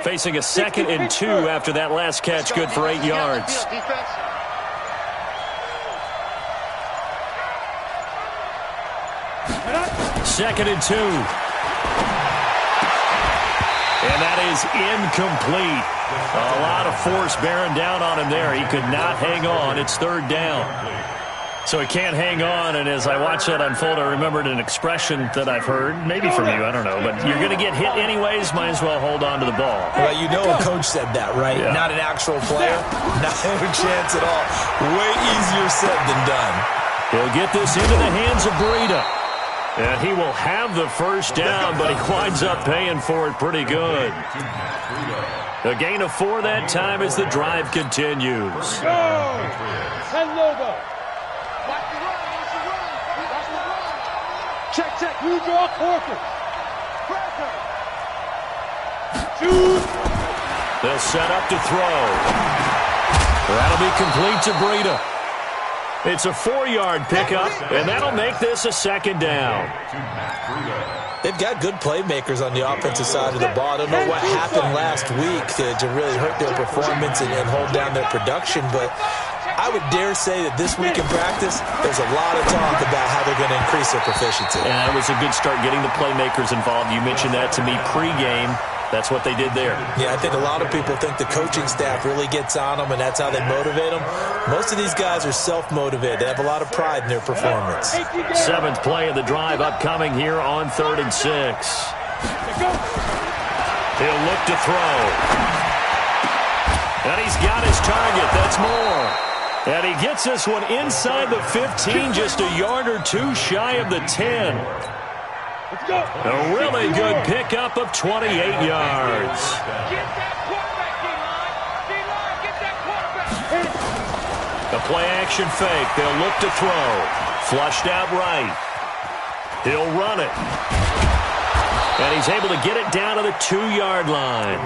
Facing a 2nd and 2 after that last catch, good for 8 yards. Second and 2. And that is incomplete. A lot of force bearing down on him there. He could not hang on. It's 3rd down. So he can't hang on, and as I watch that unfold, I remembered an expression that I've heard, maybe from you, I don't know, but you're going to get hit anyways, might as well hold on to the ball. Well, you know a coach said that, right? Yeah. Not an actual player. Not a chance at all. Way easier said than done. He'll get this into the hands of Breida. And he will have the first down, but he winds up paying for it pretty good. A gain of 4 that time as the drive continues. Check. You draw quarter. They'll set up to throw. That'll be complete to Breida. It's a 4-yard pickup, and that'll make this a 2nd down. They've got good playmakers on the offensive side of the ball. I don't know what happened last week to really hurt their performance and hold down their production, but I would dare say that this week in practice, there's a lot of talk about how they're going to increase their proficiency. And that was a good start, getting the playmakers involved. You mentioned that to me pregame. That's what they did there. Yeah, I think a lot of people think the coaching staff really gets on them, and that's how they motivate them. Most of these guys are self-motivated. They have a lot of pride in their performance. 7th play of the drive upcoming here on 3rd and 6. He'll look to throw. And he's got his target. That's more. And he gets this one inside the 15, just a yard or 2 shy of the 10. A really good pickup of 28 yards. The play-action fake. They'll look to throw. Flushed out right. He'll run it. And he's able to get it down to the 2-yard line.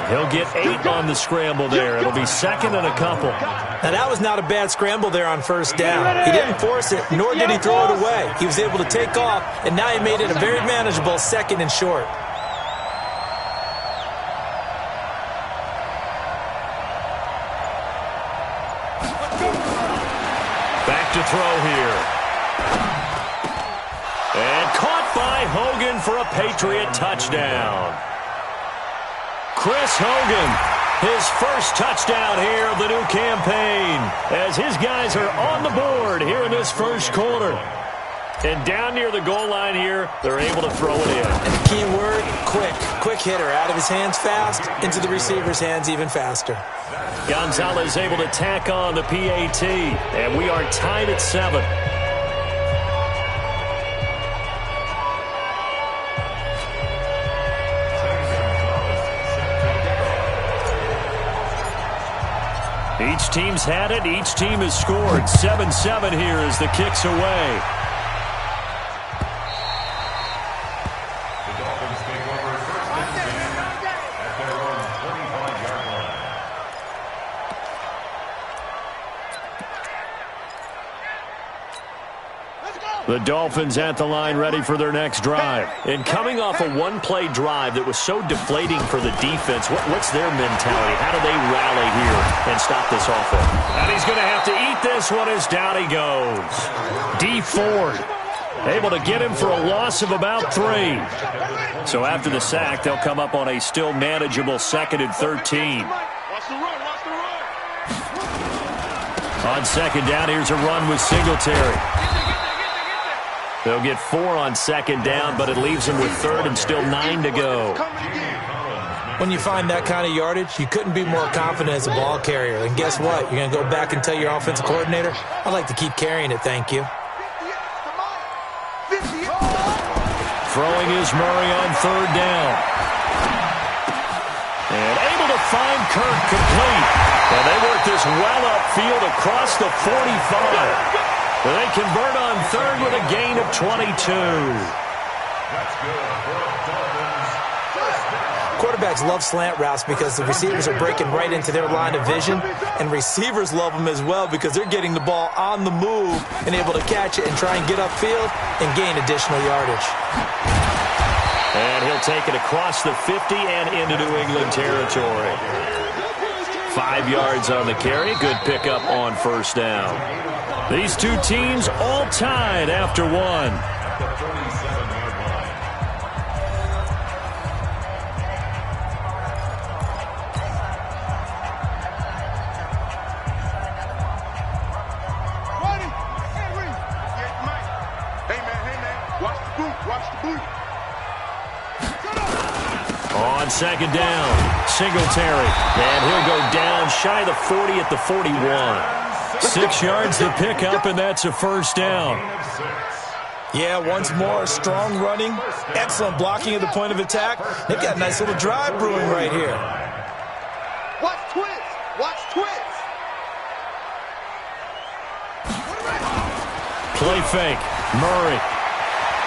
He'll get 8 on the scramble there. It'll be 2nd and a couple. Now, that was not a bad scramble there on 1st down. He didn't force it, nor did he throw it away. He was able to take off, and now he made it a very manageable 2nd and short. Back to throw here. And caught by Hogan for a Patriot touchdown. Chris Hogan, his first touchdown here of the new campaign, as his guys are on the board here in this first quarter. And down near the goal line here, they're able to throw it in. And the key word, quick. Quick hitter, out of his hands fast, into the receiver's hands even faster. Gonzalez able to tack on the PAT, and we are tied at 7. Each team's had it. Each team has scored. 7-7 here as the kick's away. The Dolphins take over first and 10 at their own 25-yard line. The Dolphins at the line, ready for their next drive. And coming off a one-play drive that was so deflating for the defense, what's their mentality? How do they rally here and stop this offense? And he's going to have to eat this one as down he goes. D. Ford able to get him for a loss of about 3. So after the sack, they'll come up on a still manageable 2nd and 13. On 2nd down, here's a run with Singletary. They'll get 4 on 2nd down, but it leaves them with 3rd and still 9 to go. When you find that kind of yardage, you couldn't be more confident as a ball carrier. And guess what? You're going to go back and tell your offensive coordinator, I'd like to keep carrying it, thank you. Throwing is Murray on 3rd down. And able to find Kirk complete. And they work this well upfield across the 45. They convert on 3rd with a gain of 22. That's good. Quarterbacks love slant routes because the receivers are breaking right into their line of vision, and receivers love them as well because they're getting the ball on the move and able to catch it and try and get upfield and gain additional yardage. And he'll take it across the 50 and into New England territory. 5 yards on the carry. Good pickup on first down. These two teams all tied after one. On second down, Singletary, and he'll go down shy of the 40 at the 41. 6 yards to pick up, and that's a first down. Yeah, once more, strong running, excellent blocking at the point of attack. They've got a nice little drive brewing right here. Watch twist. Watch twist. Play fake, Murray.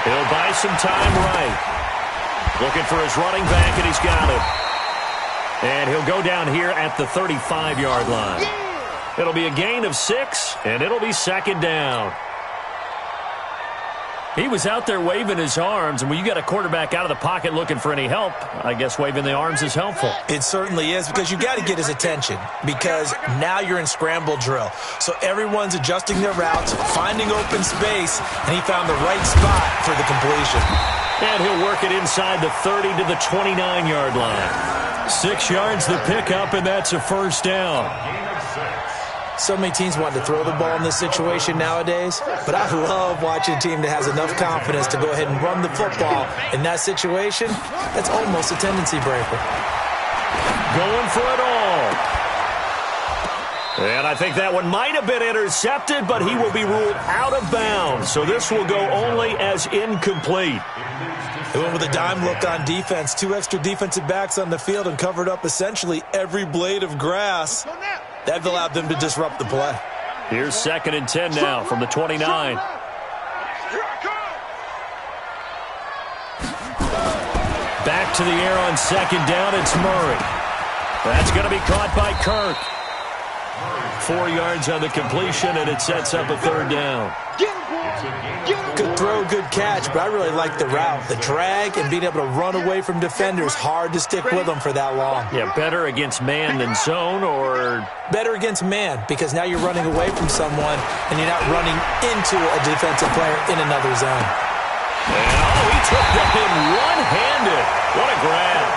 He'll buy some time right. Looking for his running back, and he's got him. And he'll go down here at the 35-yard line. It'll be a gain of 6, and it'll be second down. He was out there waving his arms, and when you got a quarterback out of the pocket looking for any help, I guess waving the arms is helpful. It certainly is, because you got to get his attention, because now you're in scramble drill. So everyone's adjusting their routes, finding open space, and he found the right spot for the completion. And he'll work it inside the 30 to the 29-yard line. 6 yards to pick up, and that's a first down. So many teams want to throw the ball in this situation nowadays, but I love watching a team that has enough confidence to go ahead and run the football. In that situation, that's almost a tendency breaker. Going for it all. And I think that one might have been intercepted, but he will be ruled out of bounds. So this will go only as incomplete. They went with a dime look on defense. 2 extra defensive backs on the field and covered up essentially every blade of grass. That allowed them to disrupt the play. Here's 2nd and 10 now from the 29. Back to the air on second down. It's Murray. That's going to be caught by Kirk. 4 yards on the completion, and it sets up a third down. Good throw, good catch, but I really like the route. The drag and being able to run away from defenders, hard to stick with them for that long. Yeah, better against man than zone, or? Better against man, because now you're running away from someone and you're not running into a defensive player in another zone. And, he took that in one-handed. What a grab.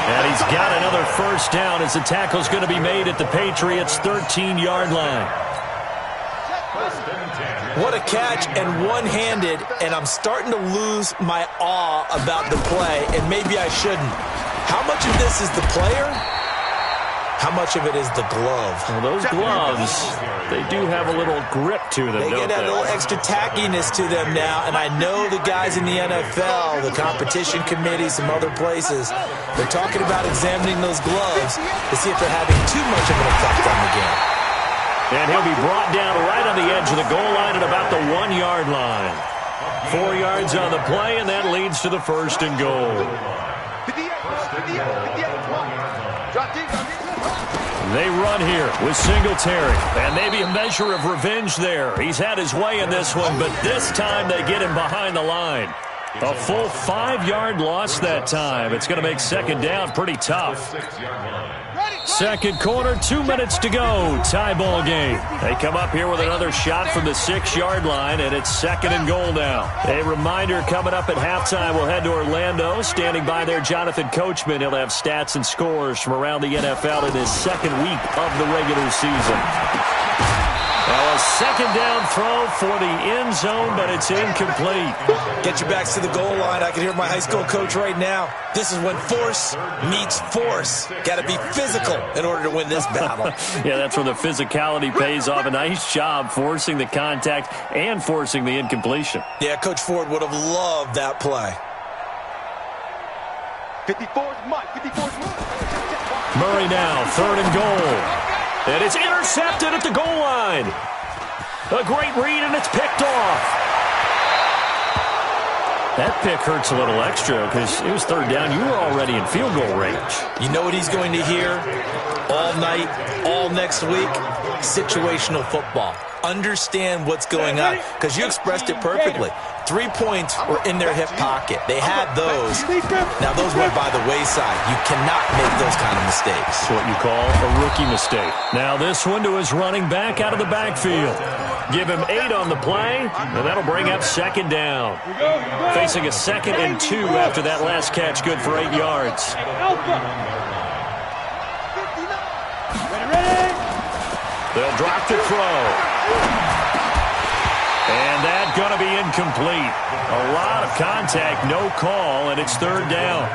And he's got another first down as the tackle's going to be made at the Patriots' 13-yard line. What a catch, and one-handed, and I'm starting to lose my awe about the play, and maybe I shouldn't. How much of this is the player? How much of it is the glove? Well, those gloves, they do have a little grip to them, don't they? They get that little extra tackiness to them now, and I know the guys in the NFL, the competition committee, some other places, they're talking about examining those gloves to see if they're having too much of an effect on the game. And he'll be brought down right on the edge of the goal line at about the 1-yard line. 4 yards on the play, and that leads to the first and goal. They run here with Singletary, and maybe a measure of revenge there. He's had his way in this one, but this time they get him behind the line. A full 5-yard loss that time. It's going to make second down pretty tough. Second quarter, 2 minutes to go. Tie ball game. They come up here with another shot from the 6-yard line, and it's second and goal now. A reminder coming up at halftime, we'll head to Orlando. Standing by there, Jonathan Coachman. He'll have stats and scores from around the NFL in his second week of the regular season. Well, a second down throw for the end zone, but it's incomplete. Get your backs to the goal line. I can hear my high school coach right now. This is when force meets force. Got to be physical in order to win this battle. Yeah, that's where the physicality pays off. A nice job forcing the contact and forcing the incompletion. Yeah, Coach Ford would have loved that play. 54's Mike. 54's Mike. Murray now, third and goal. And it's intercepted at the goal line. A great read, and it's picked off. That pick hurts a little extra because it was third down. You were already in field goal range. You know what he's going to hear all night, all next week? Situational football. understand what's going on, because you expressed it perfectly. 3 points were in their hip pocket. They had those. Now, those went by the wayside. You cannot make those kind of mistakes. It's what you call a rookie mistake. Now this one to his running back out of the backfield. Give him 8 on the play, and that'll bring up second down. Facing a 2nd and 2 after that last catch, good for 8 yards. They'll drop to throw. And that's going to be incomplete. A lot of contact, no call, and it's 3rd down.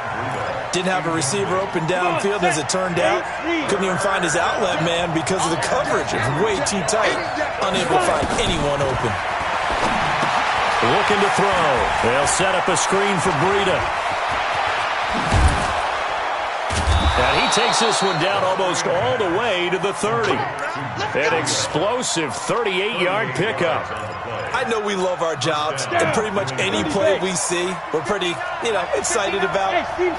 Didn't have a receiver open downfield, as it turned out. Couldn't even find his outlet man because of the coverage. It was way too tight. Unable to find anyone open. Looking to throw. They'll set up a screen for Breida. And he takes this one down almost all the way to the 30. An explosive 38-yard pickup. I know we love our jobs, and pretty much any play we see, we're pretty, excited about.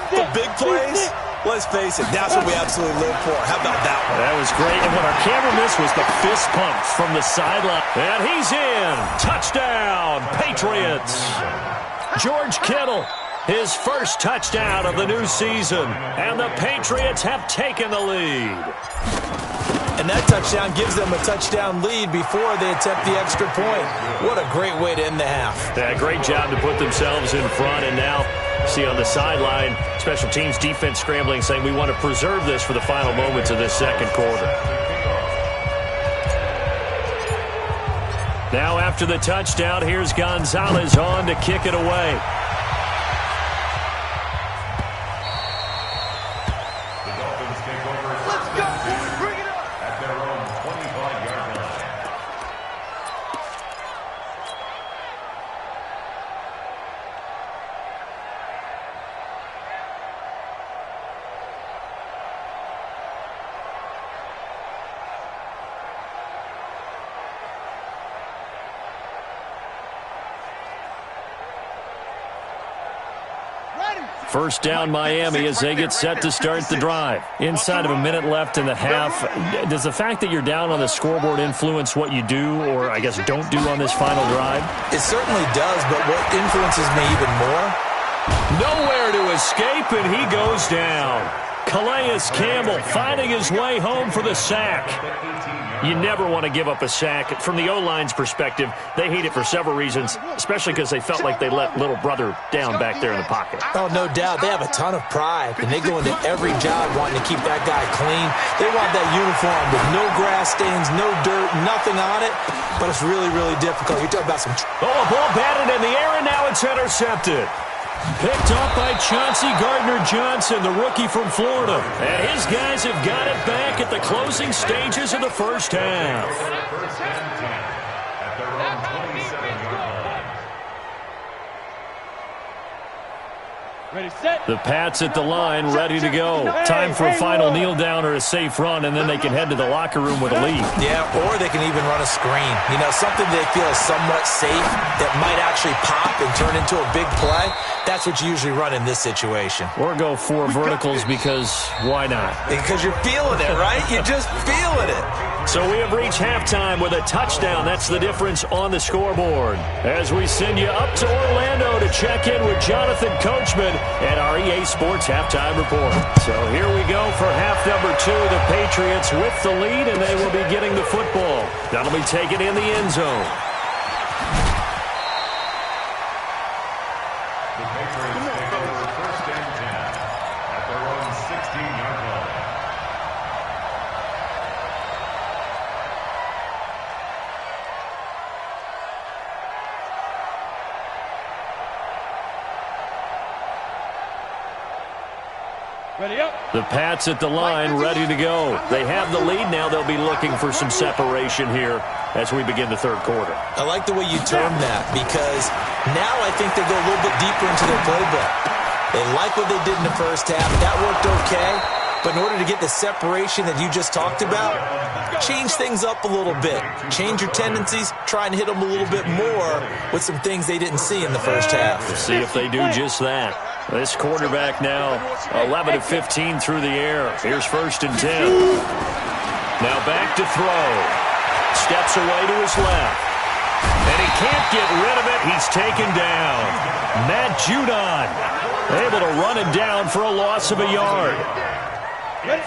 The big plays, let's face it, that's what we absolutely live for. How about that one? That was great, and what our camera missed was the fist pump from the sideline. And he's in. Touchdown, Patriots. George Kittle, his first touchdown of the new season, and the Patriots have taken the lead. And that touchdown gives them a touchdown lead before they attempt the extra point. What a great way to end the half. Yeah, great job to put themselves in front. And now, see on the sideline, special teams defense scrambling, saying we want to preserve this for the final moments of this second quarter. Now after the touchdown, here's Gonzalez on to kick it away. First down, Miami, as they get set to start the drive. Inside of a minute left in the half, does the fact that you're down on the scoreboard influence what you do, or I guess don't do on this final drive? It certainly does, but what influences me even more? Nowhere to escape, and he goes down. Calais Campbell finding his way home for the sack. You never want to give up a sack. From the O-line's perspective, they hate it for several reasons, especially because they felt like they let little brother down back there in the pocket. Oh, no doubt. They have a ton of pride, and they go into every job wanting to keep that guy clean. They want that uniform with no grass stains, no dirt, nothing on it, but it's really, really difficult. You're talking about some... Oh, a ball batted in the air, and now it's intercepted. Picked up by Chauncey Gardner-Johnson, the rookie from Florida. And his guys have got it back at the closing stages of the first half. Ready, set. The Pats at the line, ready to go. Time for a final kneel down or a safe run, and then they can head to the locker room with a lead. Yeah, or they can even run a screen. Something they feel is somewhat safe that might actually pop and turn into a big play. That's what you usually run in this situation. Or go 4 verticals because why not? Because you're feeling it, right? You're just feeling it. So we have reached halftime with a touchdown. That's the difference on the scoreboard. As we send you up to Orlando to check in with Jonathan Coachman at our EA Sports Halftime Report. So here we go for half number 2. The Patriots with the lead, and they will be getting the football. That'll be taken in the end zone. The Patriots take over first and 10 at their own 16-yard line. Ready up. The Pats at the line, ready to go. They have the lead now. They'll be looking for some separation here as we begin the third quarter. I like the way you term that, because now I think they go a little bit deeper into their playbook. They like what they did in the first half. That worked okay. But in order to get the separation that you just talked about, change things up a little bit. Change your tendencies. Try and hit them a little bit more with some things they didn't see in the first half. We'll see if they do just that. This quarterback now 11 of 15 through the air. Here's first and 10. Now back to throw. Steps away to his left. And he can't get rid of it. He's taken down. Matt Judon able to run him down for a loss of a yard.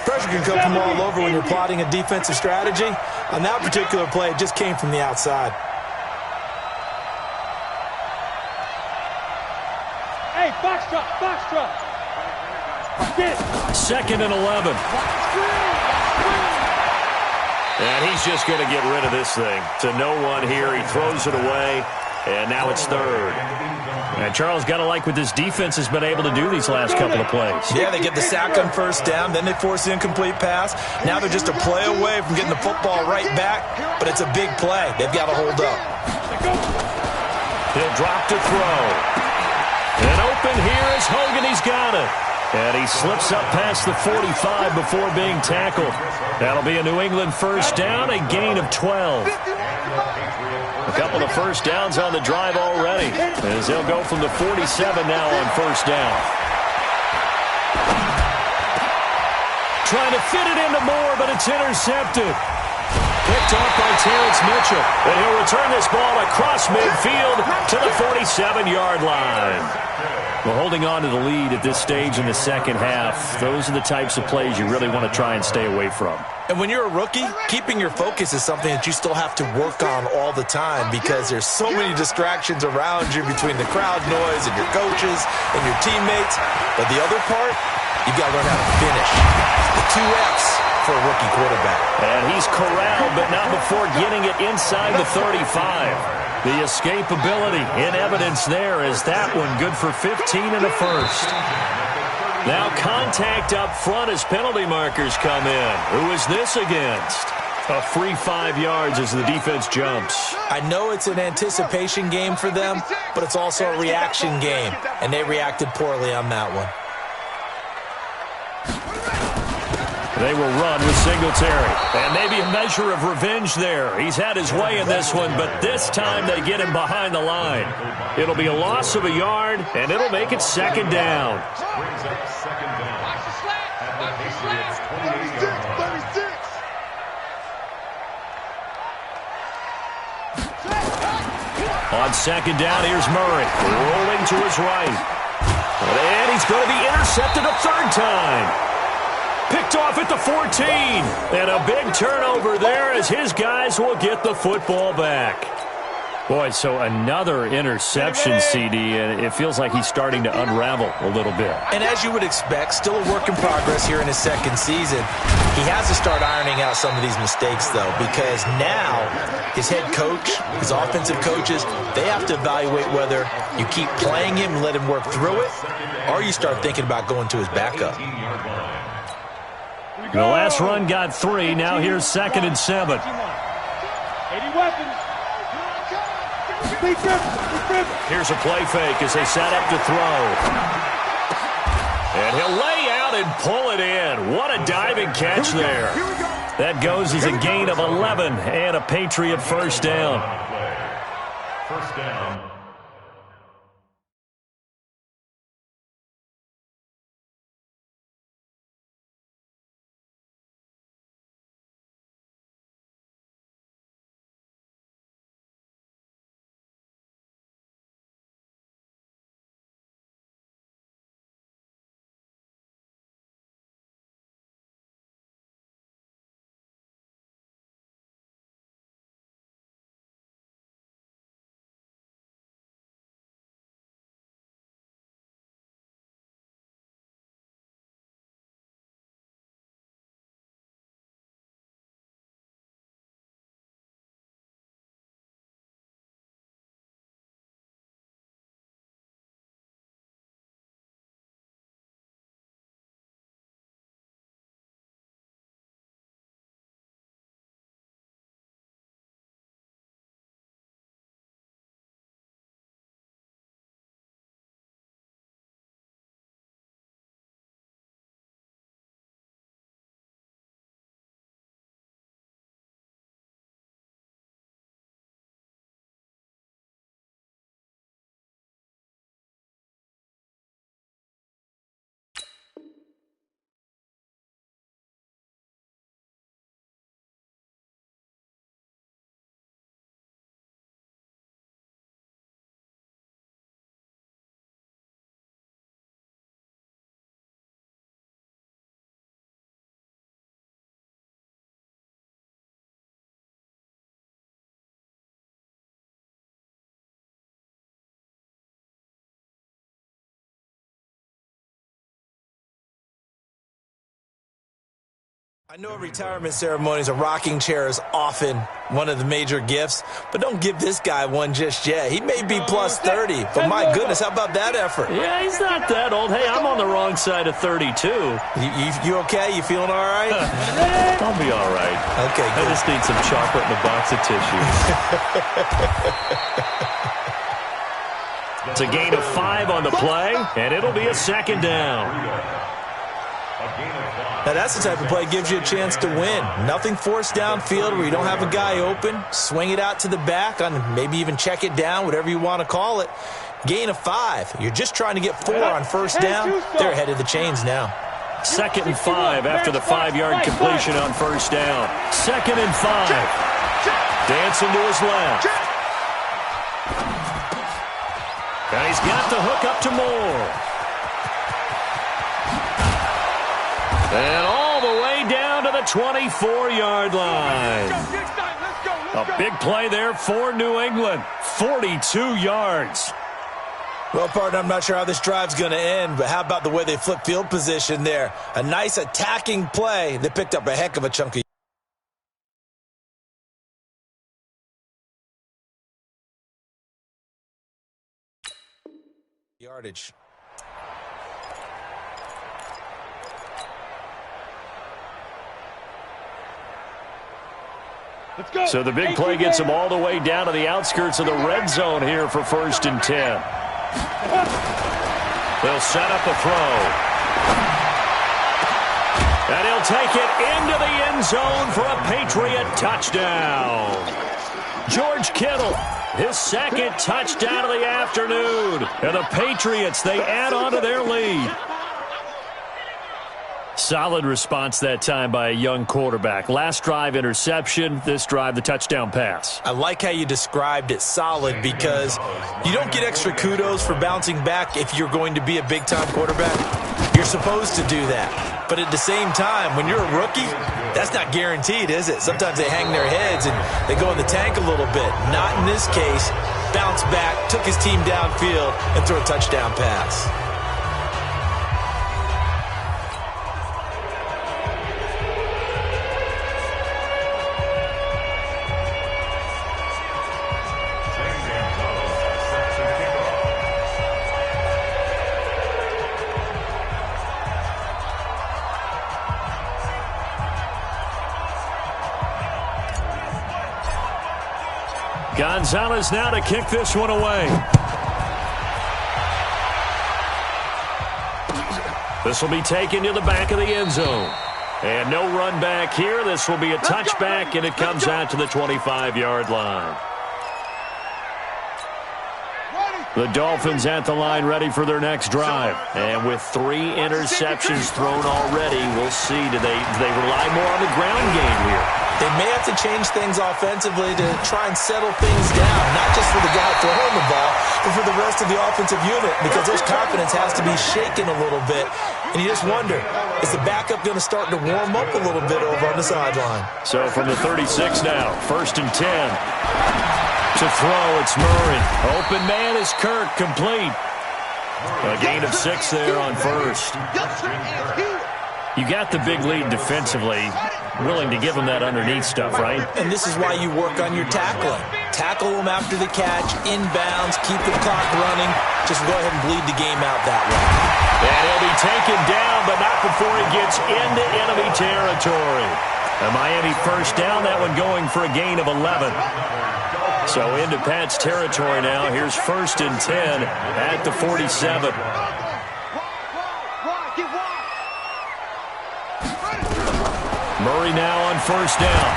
Pressure can come from all over when you're plotting a defensive strategy. On that particular play, it just came from the outside. Hey, box drop, box drop. Get it. 2nd and 11. And he's just going to get rid of this thing. To no one here. He throws it away. And now it's 3rd. And Charles, got to like what this defense has been able to do these last couple of plays. Yeah, they get the sack on 1st down, then they force the incomplete pass. Now they're just a play away from getting the football right back, but it's a big play. They've got to hold up. He'll drop to throw. And open here is Hogan. He's got it. And he slips up past the 45 before being tackled. That'll be a New England 1st down, a gain of 12. A couple of 1st downs on the drive already, as they'll go from the 47 now on 1st down. Trying to fit it into Moore, but it's intercepted. Picked off by Terrence Mitchell. And he'll return this ball across midfield to the 47-yard line. Well, holding on to the lead at this stage in the 2nd half, those are the types of plays you really want to try and stay away from. And when you're a rookie, keeping your focus is something that you still have to work on all the time because there's so many distractions around you between the crowd noise and your coaches and your teammates. But the other part, you've got to learn how to finish. The 2 F's for a rookie quarterback. And he's corralled, but not before getting it inside the 35. The escapability in evidence there is that one good for 15 and a 1st. Now contact up front as penalty markers come in. Who is this against? A free 5 yards as the defense jumps. I know it's an anticipation game for them, but it's also a reaction game, and they reacted poorly on that one. They will run with Singletary. And maybe a measure of revenge there. He's had his way in this one, but this time they get him behind the line. It'll be a loss of a yard, and it'll make it 2nd down. Brings up 2nd down at the Patriots' 28-yard line. 36. On 2nd down, here's Murray. Rolling to his right. And he's going to be intercepted a 3rd time. Picked off at the 14. And a big turnover there as his guys will get the football back. Boy, so another interception, CD, and it feels like he's starting to unravel a little bit. And as you would expect, still a work in progress here in his 2nd season. He has to start ironing out some of these mistakes, though, because now his head coach, his offensive coaches, they have to evaluate whether you keep playing him and let him work through it, or you start thinking about going to his backup. The last run got 3. Now here's 2nd and 7. 80 weapons. Here's a play fake as they set up to throw. And he'll lay out and pull it in. What a diving catch there. That goes as a gain of 11 and a Patriot 1st down. 1st down. I know retirement ceremonies, a rocking chair is often one of the major gifts, but don't give this guy one just yet. He may be plus 30, but my goodness, how about that effort? Yeah, he's not that old. Hey, I'm on the wrong side of 32. You okay? You feeling all right? I'll be all right. Okay, good. I just need some chocolate and a box of tissues. It's a gain of 5 on the play, and it'll be a second down. Now, that's the type of play that gives you a chance to win. Nothing forced downfield where you don't have a guy open. Swing it out to the back, on maybe even check it down, whatever you want to call it. Gain of 5. You're just trying to get 4 on first down. They're ahead of the chains now. 2nd and 5 after the 5-yard completion on first down. 2nd and 5. Dancing to his left. And he's got the hook up to Moore. And all the way down to the 24-yard line. A big play there for New England. 42 yards. Well, partner, I'm not sure how this drive's going to end, but how about the way they flip field position there? A nice attacking play. They picked up a heck of a chunk of yardage. So the big play gets them all the way down to the outskirts of the red zone here for 1st and 10. They'll set up a throw. And he'll take it into the end zone for a Patriot touchdown. George Kittle, his 2nd touchdown of the afternoon. And the Patriots, they add on to their lead. Solid response that time by a young quarterback. Last drive, interception. This drive, the touchdown pass. I like how you described it, solid, because you don't get extra kudos for bouncing back if you're going to be a big-time quarterback. You're supposed to do that. But at the same time, when you're a rookie, that's not guaranteed, is it? Sometimes they hang their heads and they go in the tank a little bit. Not in this case. Bounce back, took his team downfield, and threw a touchdown pass. Gonzalez now to kick this one away. This will be taken to the back of the end zone. And no run back here. This will be a touchback, and it comes out to the 25-yard line. The Dolphins at the line ready for their next drive. And with 3 interceptions thrown already, we'll see. Do they rely more on the ground game here? They may have to change things offensively to try and settle things down, not just for the guy throwing the ball, but for the rest of the offensive unit, because their confidence has to be shaken a little bit. And you just wonder, is the backup going to start to warm up a little bit over on the sideline? So from the 36 now, 1st and 10. To throw, it's Murray. Open man is Kirk, complete. A gain of 6 there on first. You got the big lead defensively. Willing to give them that underneath stuff, right? And this is why you work on your tackling. Tackle them after the catch, inbounds, keep the clock running. Just go ahead and bleed the game out that way. And he'll be taken down, but not before he gets into enemy territory. A Miami first down, that one going for a gain of 11. So into Pat's territory now. Here's 1st and 10 at the 47. Murray now on first down.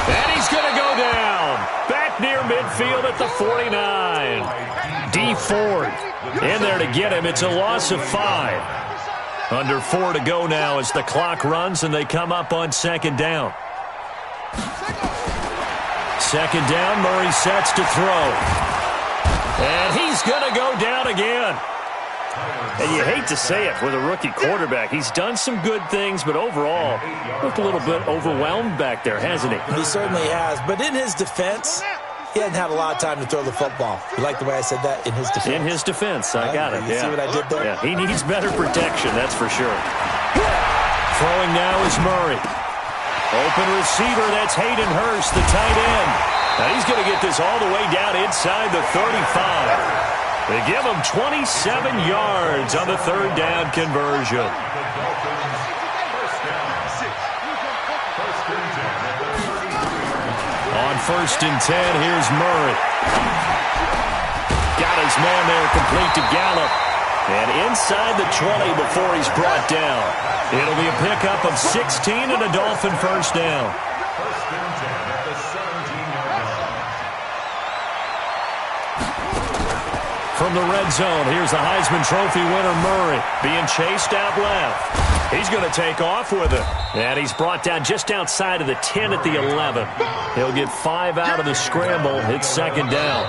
And he's going to go down. Back near midfield at the 49. D Ford in there to get him. It's a loss of 5. Under 4 to go now as the clock runs and they come up on 2nd down. 2nd down, Murray sets to throw. And he's going to go down again. And you hate to say it with a rookie quarterback. He's done some good things, but overall, looked a little bit overwhelmed back there, hasn't he? He certainly has. But in his defense, he hasn't had a lot of time to throw the football. You like the way I said that? In his defense. In his defense. I got it. You see what I did there? Yeah, he needs better protection, that's for sure. Throwing now is Murray. Open receiver, that's Hayden Hurst, the tight end. Now he's going to get this all the way down inside the 35. They give him 27 yards on the third down conversion. On 1st and 10, here's Murray. Got his man there, complete to Gallup. And inside the 20 before he's brought down. It'll be a pickup of 16 and a Dolphin first down. 1st and 10 at the 17-yard line. From the red zone, here's the Heisman Trophy winner Murray being chased out left. He's going to take off with it. And he's brought down just outside of the 10 at the 11. He'll get 5 out of the scramble. It's 2nd down.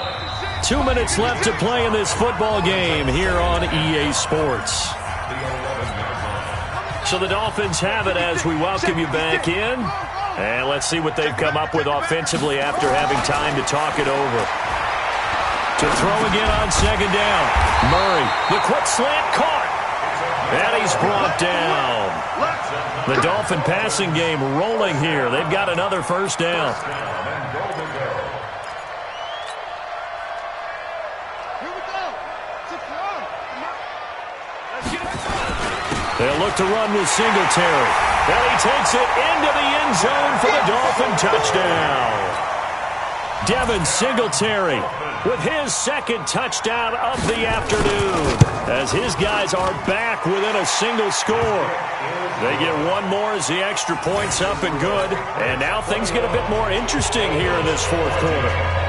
2 minutes left to play in this football game here on EA Sports. So the Dolphins have it as we welcome you back in. And let's see what they've come up with offensively after having time to talk it over. To throw again on 2nd down. Murray, the quick slant caught. And he's brought down. The Dolphin passing game rolling here. They've got another first down. They'll look to run with Singletary. And he takes it into the end zone for the Dolphin touchdown. Devin Singletary with his 2nd touchdown of the afternoon as his guys are back within a single score. They get one more as the extra point's up and good. And now things get a bit more interesting here in this 4th quarter.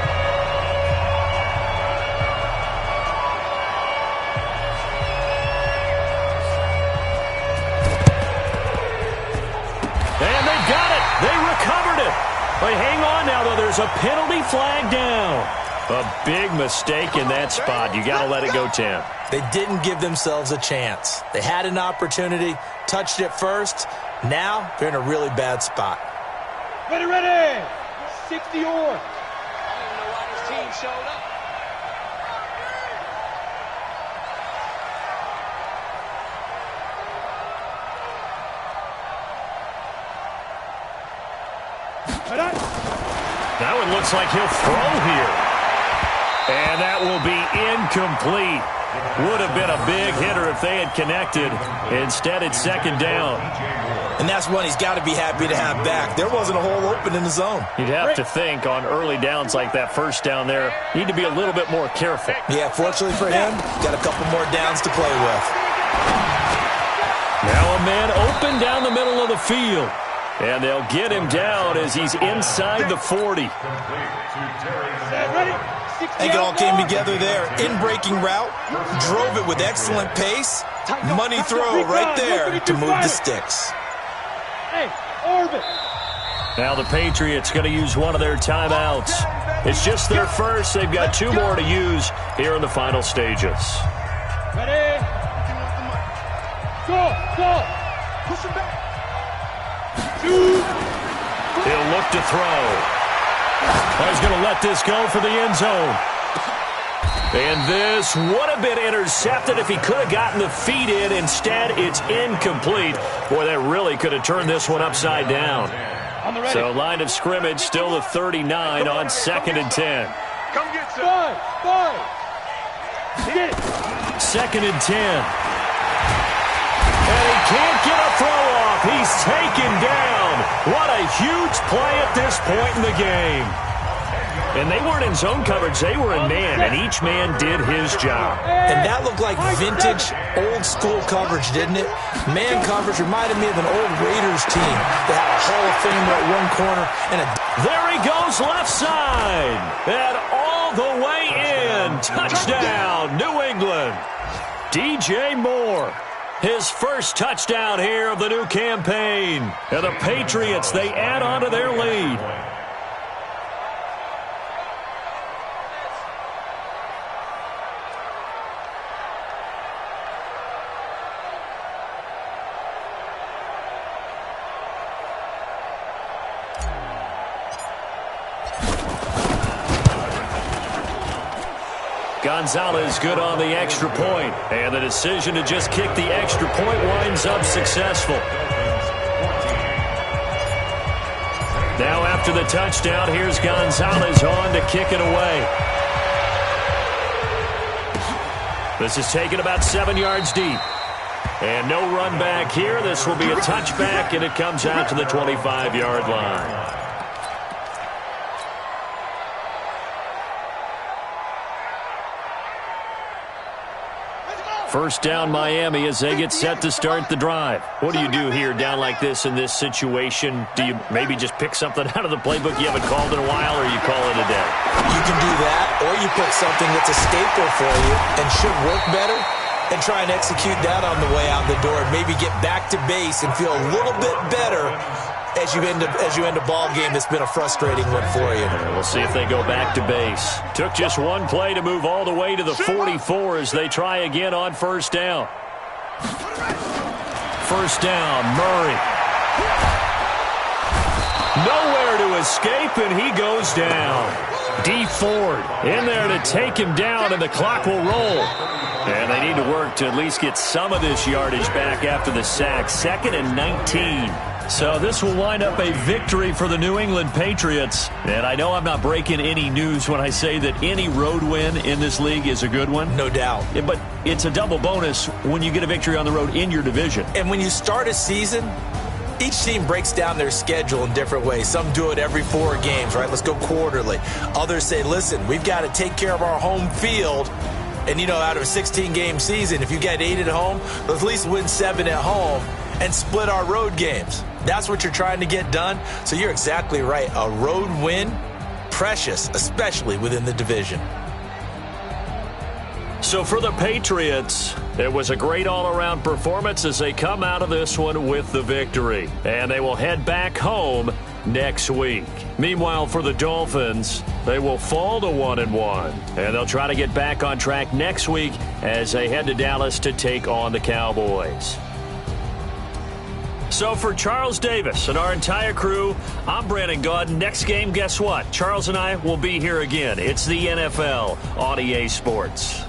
But hang on now, though. There's a penalty flag down. A big mistake in that spot. You got to let it go, Tim. They didn't give themselves a chance. They had an opportunity, touched it first. Now they're in a really bad spot. Ready, ready. 60 on. I don't know why this team showed up. Now it looks like he'll throw here. And that will be incomplete. Would have been a big hitter if they had connected. Instead, it's 2nd down. And that's one he's got to be happy to have back. There wasn't a hole open in the zone. You'd have to think on early downs like that first down there, need to be a little bit more careful. Yeah, fortunately for him, got a couple more downs to play with. Now a man open down the middle of the field. And they'll get him down as he's inside the 40. I think it all came together there. In-breaking route, drove it with excellent pace. Money throw right there to move the sticks. Now the Patriots going to use one of their timeouts. It's just their first. They've got 2 more to use here in the final stages. Ready? Go, go. Push him back. He'll look to throw. He's going to let this go for the end zone. And this would have been intercepted if he could have gotten the feet in. Instead, it's incomplete. Boy, that really could have turned this one upside down. So line of scrimmage still the 39 on 2nd and 10. Come get some. 2nd and 10. And he can't get a throw off. He's taken down. What a huge play at this point in the game. And they weren't in zone coverage. They were in man, and each man did his job. And that looked like vintage, old-school coverage, didn't it? Man coverage reminded me of an old Raiders team that had a Hall of Famer at one corner. And there he goes left side. And all the way in. Touchdown, New England. DJ Moore. His first touchdown here of the new campaign. And the Patriots, they add on to their lead. Gonzalez good on the extra point, and the decision to just kick the extra point winds up successful. Now after the touchdown, here's Gonzalez on to kick it away. This is taken about 7 yards deep. And no run back here. This will be a touchback, and it comes out to the 25-yard line. First down, Miami, as they get set to start the drive. What do you do here down like this in this situation? Do you maybe just pick something out of the playbook you haven't called in a while, or you call it a day? You can do that, or you pick something that's a staple for you and should work better, and try and execute that on the way out the door. Maybe get back to base and feel a little bit better as you end a ball game that's been a frustrating one for you. We'll see if they go back to base. Took just one play to move all the way to the 44 as they try again on first down. First down, Murray. Nowhere to escape, and he goes down. D. Ford in there to take him down, and the clock will roll. And they need to work to at least get some of this yardage back after the sack. 2nd and 19. So this will wind up a victory for the New England Patriots. And I know I'm not breaking any news when I say that any road win in this league is a good one. No doubt. Yeah, but it's a double bonus when you get a victory on the road in your division. And when you start a season, each team breaks down their schedule in different ways. Some do it every 4 games, right? Let's go quarterly. Others say, listen, we've got to take care of our home field. And, out of a 16-game season, if you get 8 at home, let's at least win 7 at home and split our road games. That's what you're trying to get done. So you're exactly right. A road win, precious, especially within the division. So for the Patriots, it was a great all-around performance as they come out of this one with the victory. And they will head back home next week. Meanwhile, for the Dolphins, they will fall to 1-1. And they'll try to get back on track next week as they head to Dallas to take on the Cowboys. So for Charles Davis and our entire crew, I'm Brandon Gaudin. Next game, guess what? Charles and I will be here again. It's the NFL on EA Sports.